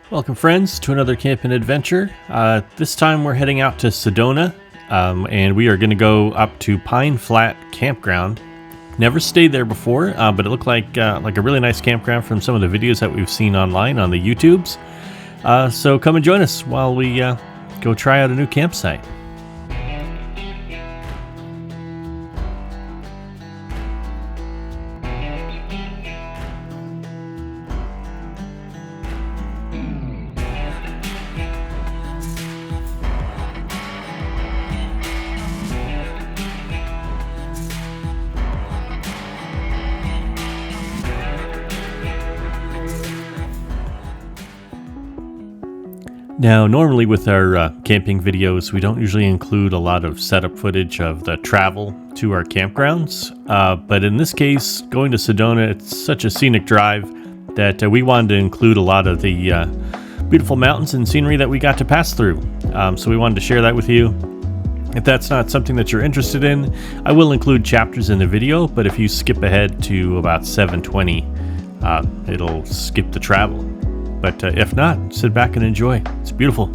Welcome, friends, to another camping adventure. This time we're heading out to Sedona, and we are going to go up to Pine Flat Campground. Never stayed there before, but it looked like a really nice campground from some of the videos that we've seen online on the YouTubes. So come and join us while we go try out a new campsite. Now, normally with our camping videos, we don't usually include a lot of setup footage of the travel to our campgrounds. But in this case, going to Sedona, it's such a scenic drive that we wanted to include a lot of the beautiful mountains and scenery that we got to pass through. So we wanted to share that with you. If that's not something that you're interested in, I will include chapters in the video, but if you skip ahead to about 7:20, it'll skip the travel. But if not, sit back and enjoy. It's beautiful.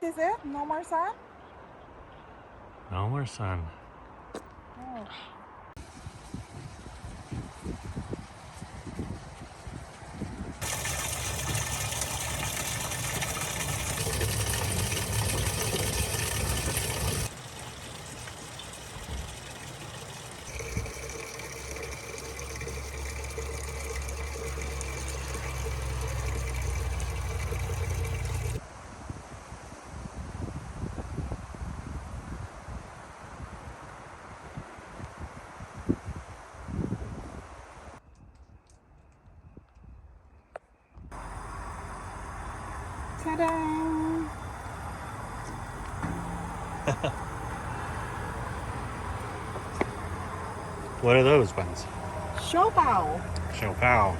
Is it? No more sun? No more sun. Oh. Ta-da! What are those ones? Siopao. Siopao.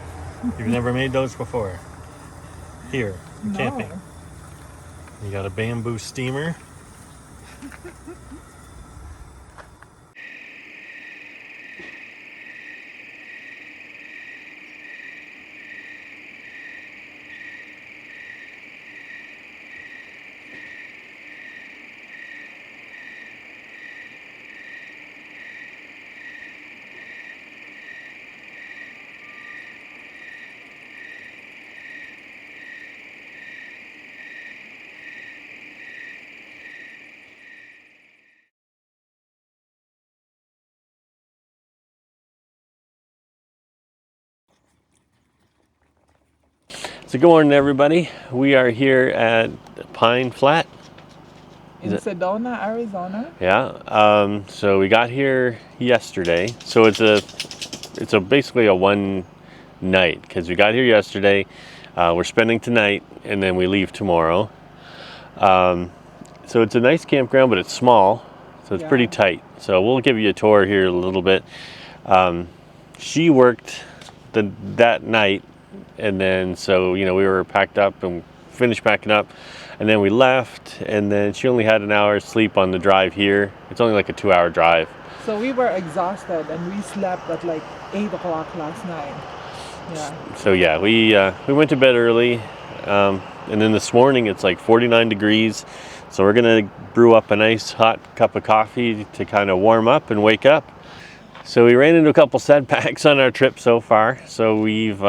You've never made those before? Here, in camping. You got a bamboo steamer. So good morning, everybody. We are here at Pine Flat. In Sedona, Arizona. Yeah. So we got here yesterday. So it's basically a one night because we got here yesterday. We're spending tonight and then we leave tomorrow. So it's a nice campground, but it's small, so it's pretty tight. So we'll give you a tour here a little bit. She worked that night. And then, so, we were packed up and finished packing up. And then we left. And then she only had an hour's sleep on the drive here. It's only like a 2-hour drive. So we were exhausted and we slept at like 8 o'clock last night. Yeah. So yeah, we went to bed early. And then this morning it's like 49 degrees. So we're going to brew up a nice hot cup of coffee to kind of warm up and wake up. So we ran into a couple setbacks on our trip so far. So we've...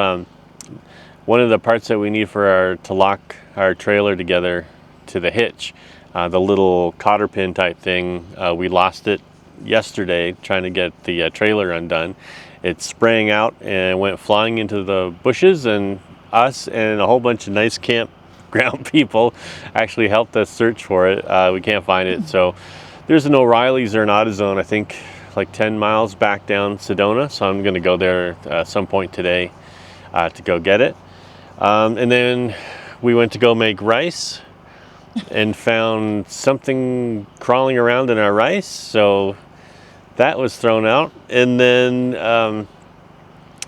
one of the parts that we need to lock our trailer together to the hitch, the little cotter pin type thing, we lost it yesterday trying to get the trailer undone. It sprang out and went flying into the bushes, and us and a whole bunch of nice campground people actually helped us search for it. We can't find it. So there's an O'Reilly's or an AutoZone, I think like 10 miles back down Sedona. So I'm going to go there at some point today to go get it. And then we went to go make rice and found something crawling around in our rice. So that was thrown out. And then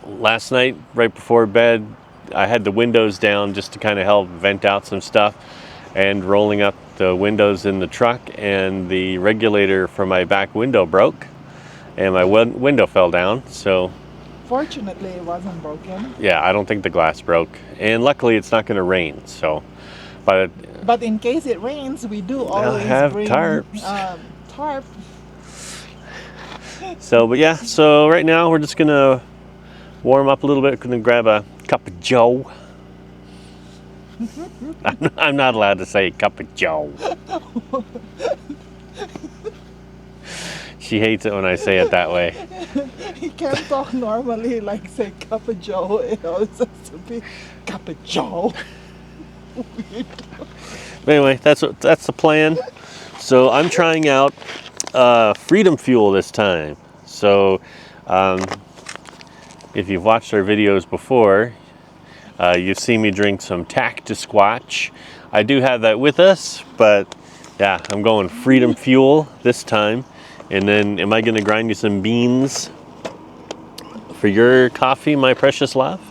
last night, right before bed, I had the windows down just to kind of help vent out some stuff, and rolling up the windows in the truck, and the regulator for my back window broke and my window fell down. So fortunately, it wasn't broken. Yeah, I don't think the glass broke. And luckily, it's not going to rain. So, but in case it rains, we do always have bring tarps. Tarp. So, but yeah, so right now we're just going to warm up a little bit. Going to grab a cup of joe. I'm not allowed to say cup of joe. She hates it when I say it that way. You can't talk normally like say cup of joe. It always has to be cup of joe. Weird. But anyway, that's the plan. So I'm trying out Freedom Fuel this time. So if you've watched our videos before, you've seen me drink some Tack to Squatch. I do have that with us, but yeah, I'm going Freedom Fuel this time. And then, am I going to grind you some beans for your coffee, my precious love?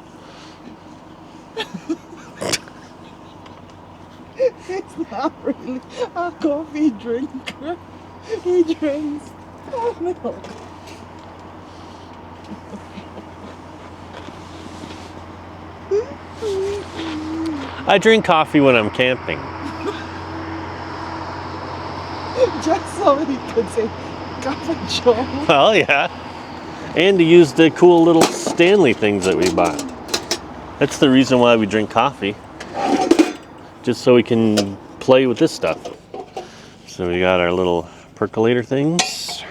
He's not really a coffee drinker. He drinks milk. I drink coffee when I'm camping. Just so he could say, Cup of Joe. Well, yeah. And to use the cool little Stanley things that we bought. That's the reason why we drink coffee. Just so we can play with this stuff. So we got our little percolator things.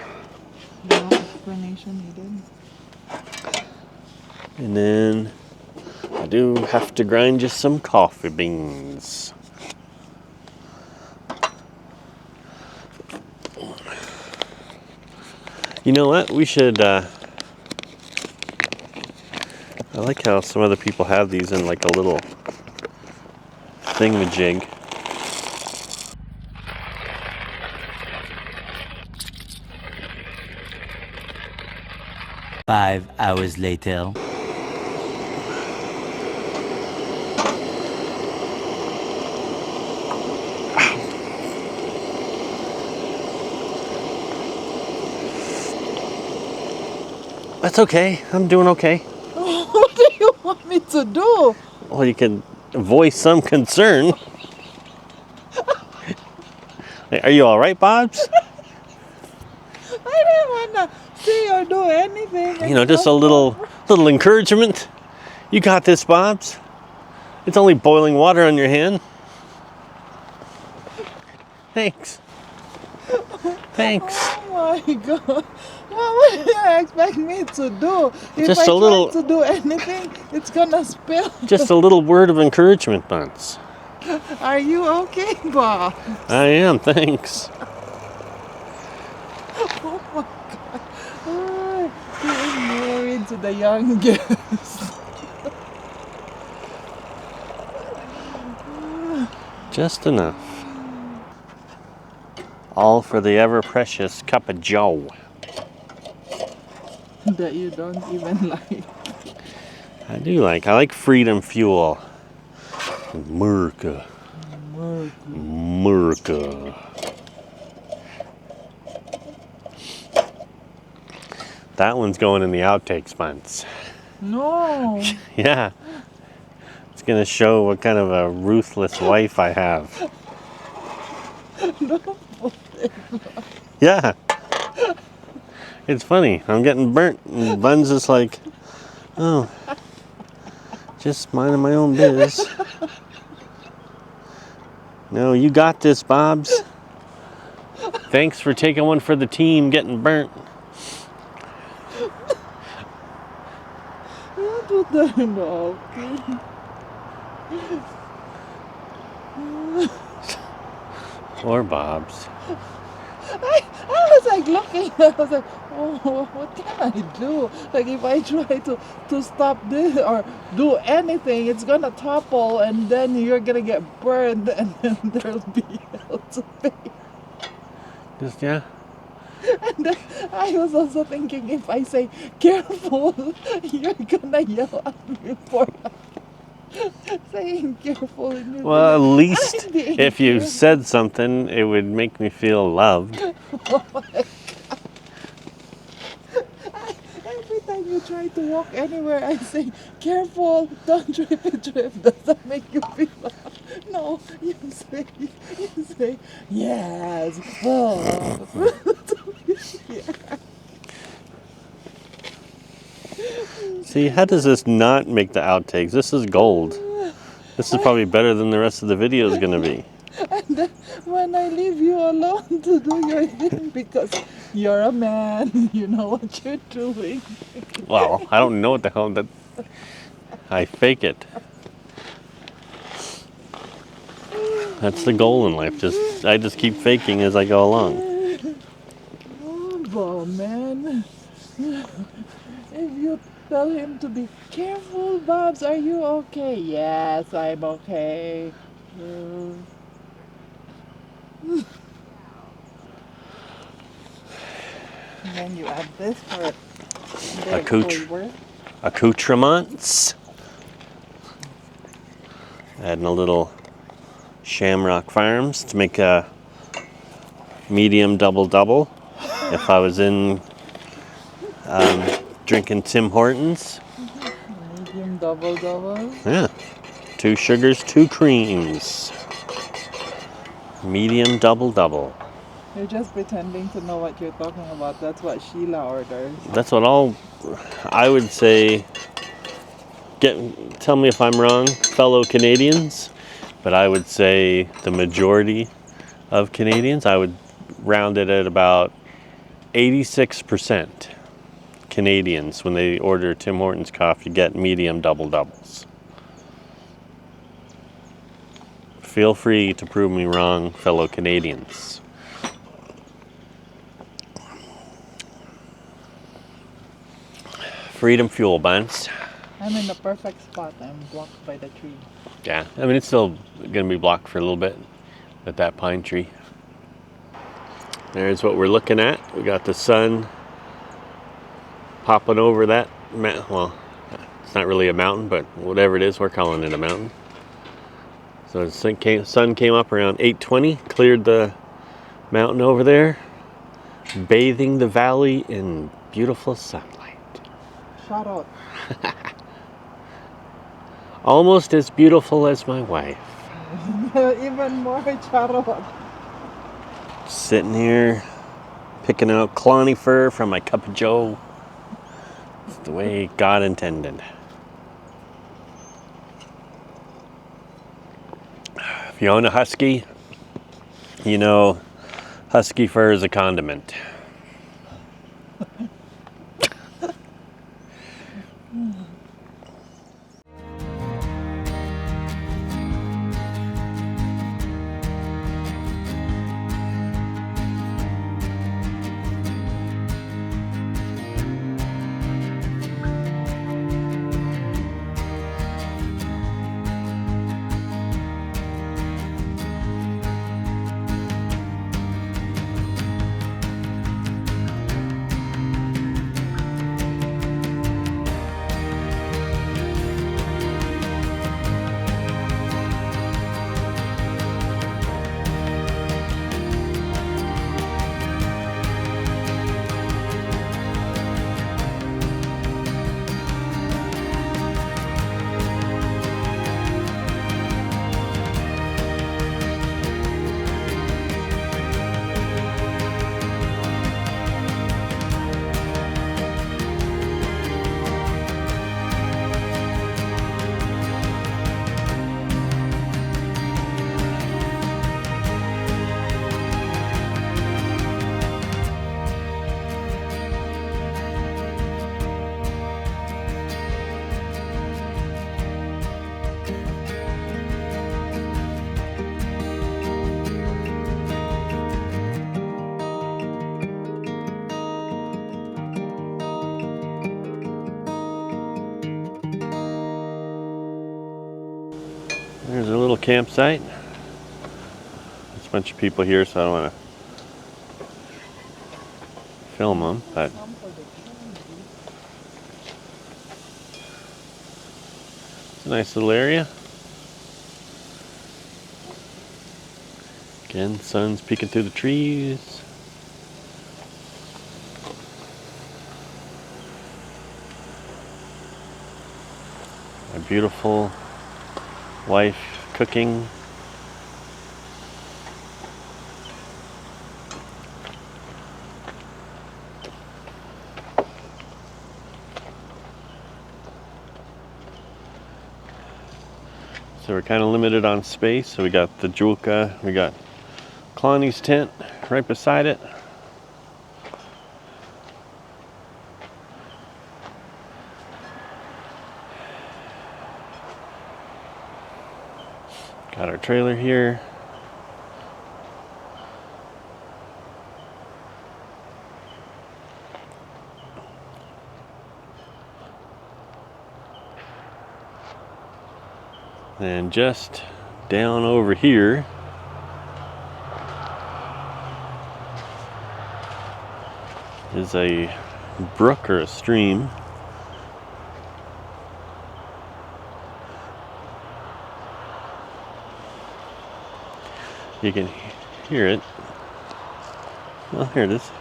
No explanation needed. And then I do have to grind just some coffee beans. You know what? We should, I like how some other people have these in like a little thingamajig. Five hours later. That's okay. I'm doing okay. What do you want me to do? Well, you can voice some concern. Are you all right, Bobs? I didn't want to see or do anything. You know, just a little encouragement. You got this, Bobs. It's only boiling water on your hand. Thanks. Thanks. Oh my God. What would you expect me to do? If Just I a little- try to do anything, it's gonna spill. Just a little word of encouragement, Buns. Are you okay, Bob? I am, thanks. Oh my God. Ah, being married to the youngest. Just enough. All for the ever precious cup of Joe. That you don't even like. I like Freedom Fuel. America. America. That one's going in the outtakes, Buns. No. Yeah. It's gonna show what kind of a ruthless wife I have. Yeah. It's funny. I'm getting burnt. And Buns is like, oh, just minding my own biz. No, you got this, Bobs. Thanks for taking one for the team, getting burnt. Don't do that, no. Or Bob's. I was like looking, I was like, oh, what can I do? Like if I try to stop this or do anything, it's gonna topple and then you're gonna get burned and then there'll be hell to pay. Just, yeah. And then I was also thinking if I say, careful, you're gonna yell at me for saying careful. And you'll Well, at be like, least "I'm being if you careful." said something, it would make me feel loved. Oh my God. Every time you try to walk anywhere, I say, careful, don't trip and trip. Does that make you feel loved? No, you say, yes. Oh. Yeah. See, how does this not make the outtakes? This is gold. This is probably better than the rest of the video is going to be. And then when I leave you alone to do your thing, because you're a man, you know what you're doing. Well, I don't know what the hell that... I fake it. That's the goal in life. I just keep faking as I go along. Oh, man. If you tell him to be careful, Bobs, are you okay? Yes, I'm okay. And then you add this for the flavor. Accoutrements. Adding a little Shamrock Farms to make a medium double-double. If I was in drinking Tim Hortons. Medium double. Yeah. 2 sugars, 2 creams. Medium double-double. You're just pretending to know what you're talking about. That's what Sheila orders. That's what I would say. Tell me if I'm wrong, fellow Canadians, but I would say the majority of Canadians, I would round it at about 86% Canadians, when they order Tim Hortons coffee, get medium double doubles. Feel free to prove me wrong, fellow Canadians. Freedom Fuel Buns. I'm in the perfect spot. I'm blocked by the tree. Yeah, I mean, it's still going to be blocked for a little bit with that pine tree. There's what we're looking at. We got the sun popping over that well, it's not really a mountain, but whatever it is, we're calling it a mountain. So the sun came up around 8:20, cleared the mountain over there, bathing the valley in beautiful sunlight. Shout out. Almost as beautiful as my wife. Even more shout out. Sitting here, picking out Kalani fur from my cup of joe. It's the way God intended. If you own a husky, you know husky fur is a condiment. There's a little campsite. There's a bunch of people here, so I don't want to film them, but it's a nice little area. Again, sun's peeking through the trees. My beautiful wife cooking. So we're kind of limited on space. So we got the Julka, we got Kalani's tent right beside it. Got our trailer here. And just down over here is a brook or a stream. You can hear it. Well, here it is.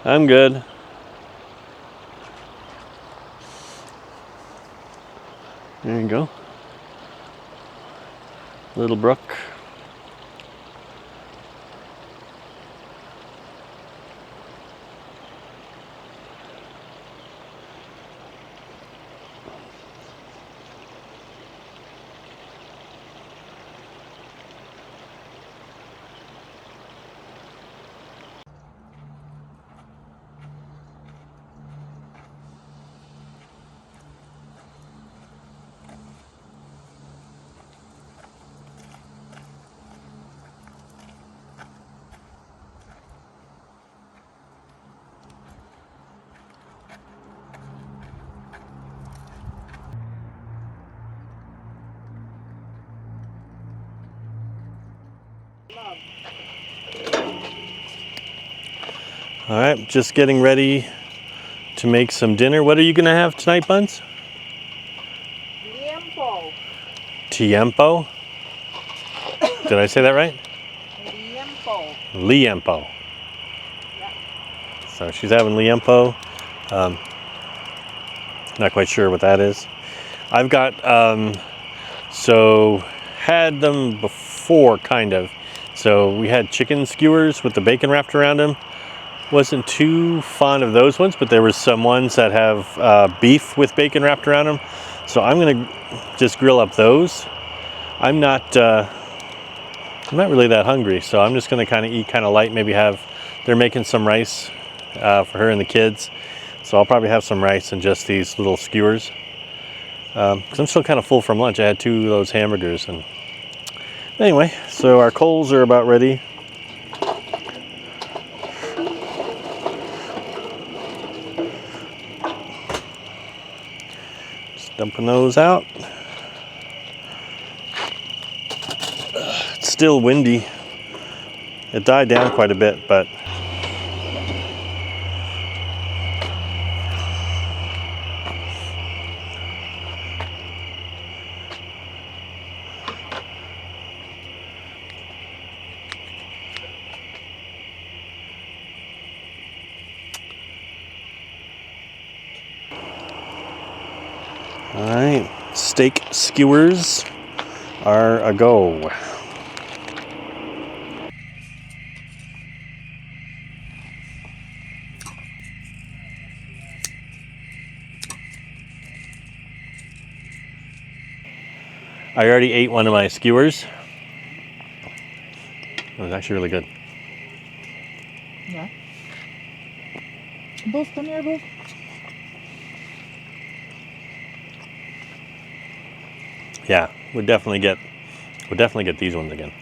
I'm good. There you go. Little brook. All right, just getting ready to make some dinner. What are you gonna have tonight, Buns? Liempo. Tiempo? Did I say that right? Liempo. Liempo. Yeah. So she's having liempo. Not quite sure what that is. I've got, so had them before, kind of. So we had chicken skewers with the bacon wrapped around them. Wasn't too fond of those ones, but there was some ones that have beef with bacon wrapped around them. So I'm gonna just grill up those. I'm not really that hungry, so I'm just gonna kind of eat kind of light. Maybe they're making some rice for her and the kids, so I'll probably have some rice and just these little skewers. Because I'm still kind of full from lunch. I had 2 of those hamburgers, and anyway, so our coals are about ready. Dumping those out. It's still windy. It died down quite a bit, but all right, steak skewers are a go. I already ate one of my skewers. It was actually really good. Yeah. Boof, come here, Boof. Yeah, would definitely get these ones again.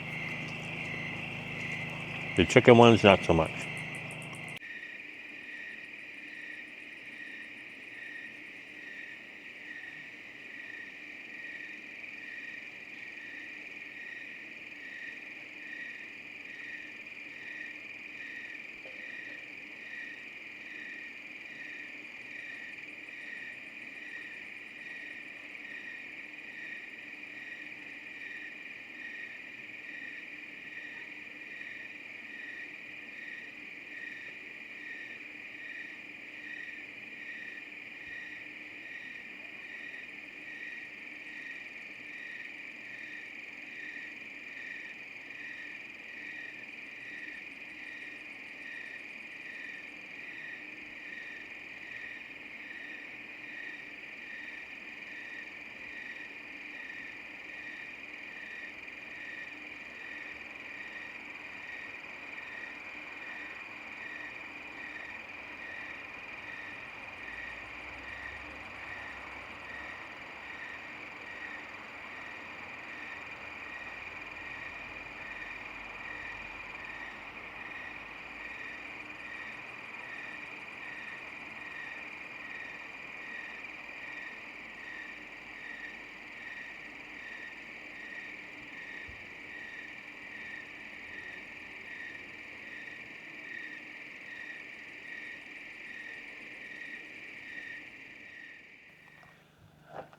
The chicken ones, not so much.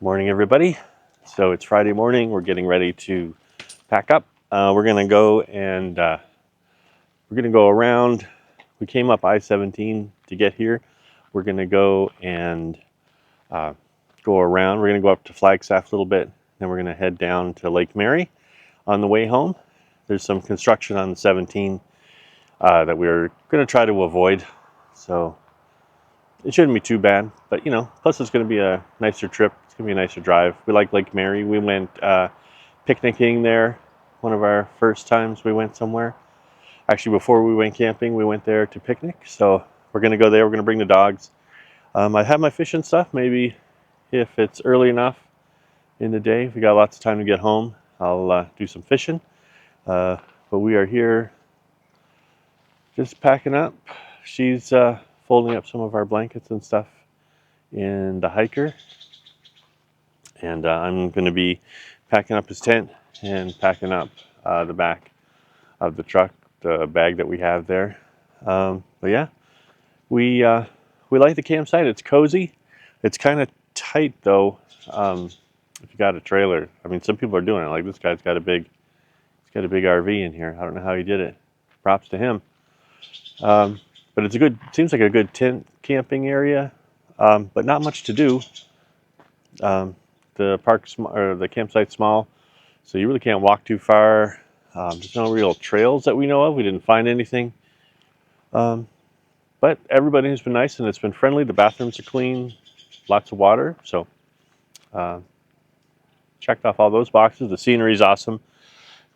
Morning, everybody. So it's Friday morning. We're getting ready to pack up. We're gonna go around. We came up I-17 to get here. We're gonna go and go around. We're gonna go up to Flagstaff a little bit, then we're gonna head down to Lake Mary. on the way home. There's some construction on the 17 that we're going to try to avoid. So it shouldn't be too bad. But, you know, plus it's going to be a nicer trip. It's going to be a nicer drive. We like Lake Mary. We went picnicking there. One of our first times we went somewhere. Actually, before we went camping, we went there to picnic. So we're going to go there. We're going to bring the dogs. I have my fishing stuff. Maybe if it's early enough in the day, if we got lots of time to get home, I'll do some fishing. But we are here just packing up. She's folding up some of our blankets and stuff in the hiker. And I'm going to be packing up his tent and packing up the back of the truck, the bag that we have there. But yeah, we like the campsite. It's cozy. It's kind of tight though. If you got a trailer, I mean, some people are doing it. Like this guy's got a big RV in here. I don't know how he did it. Props to him. But it's seems like a good tent camping area, but not much to do. The the campsite's small, so you really can't walk too far. There's no real trails that we know of. We didn't find anything. But everybody has been nice and it's been friendly. The bathrooms are clean, lots of water. So checked off all those boxes. The scenery is awesome.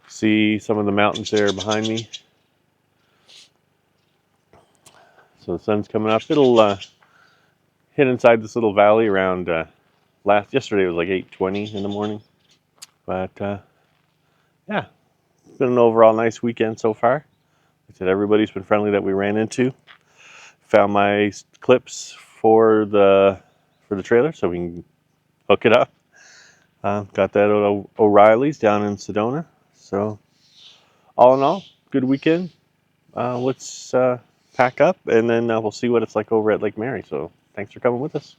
See some of the mountains there behind me. So the sun's coming up. It'll hit inside this little valley around yesterday it was like 8:20 in the morning. But yeah, it's been an overall nice weekend so far. I said everybody's been friendly that we ran into. Found my clips for the trailer so we can hook it up. Got that at O'Reilly's down in Sedona. So all in all, good weekend. Let's pack up and then we'll see what it's like over at Lake Mary. So thanks for coming with us.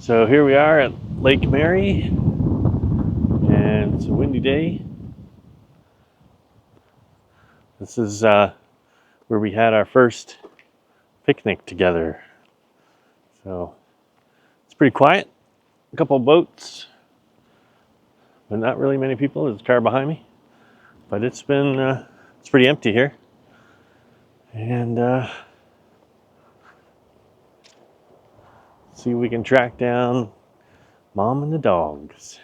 So here we are at Lake Mary, and it's a windy day. This is where we had our first picnic together. So it's pretty quiet. A couple of boats, but not really many people. There's a car behind me, but it's pretty empty here. And see if we can track down Mom and the dogs.